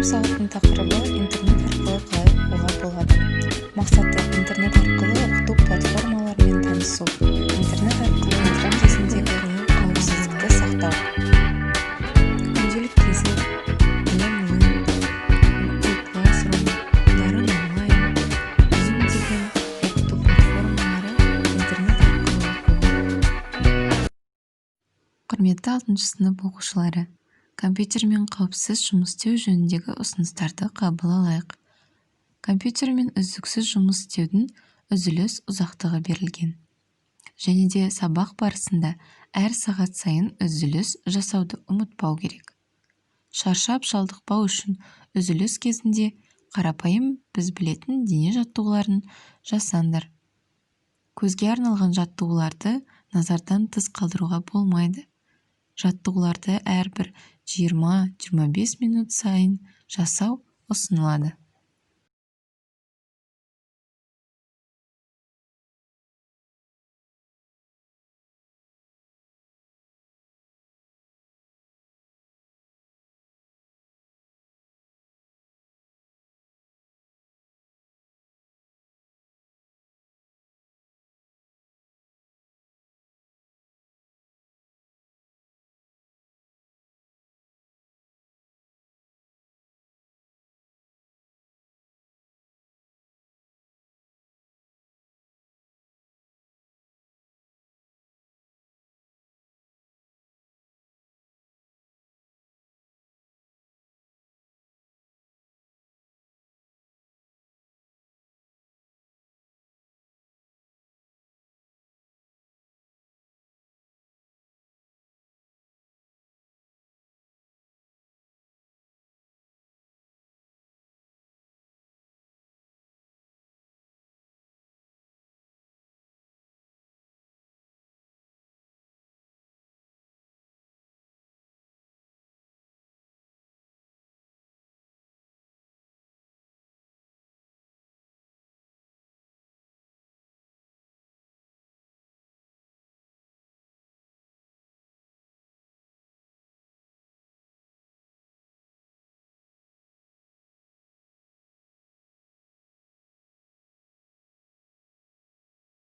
бүгінгі сабақтың тақырыбы интернет арқылы қалай оқуға болады. Мақсаты интернет арқылы оқыту платформаларымен танысу, интернет арқылы оқу кезіндегі қауіпсіздікті сақтау. Күнделік кезек, Lemlin, Google Classroom, Дарын онлайн, Zoom деген оқыту платформалары интернет арқылы оқуға. Құрметті 6 сынып оқушылары, компьютермен қауіпсіз жұмыс істеу жөніндегі ұсыныстарды қабыл алайық. Компьютермен үздіксіз жұмыс істеудің үзіліс ұзақтығы берілген. Және де сабақ барысында әр сағат сайын үзіліс жасауды ұмытпау керек. Шаршап шалдықпау үшін үзіліс кезінде қарапайым біз білетін дене жаттығуларын жасаңдар. Көзге арналған жаттығуларды назардан тыс қалдыруға болмайды. Жаттығуларды әрбір 20-25 минут сайын жасау ұсынылады.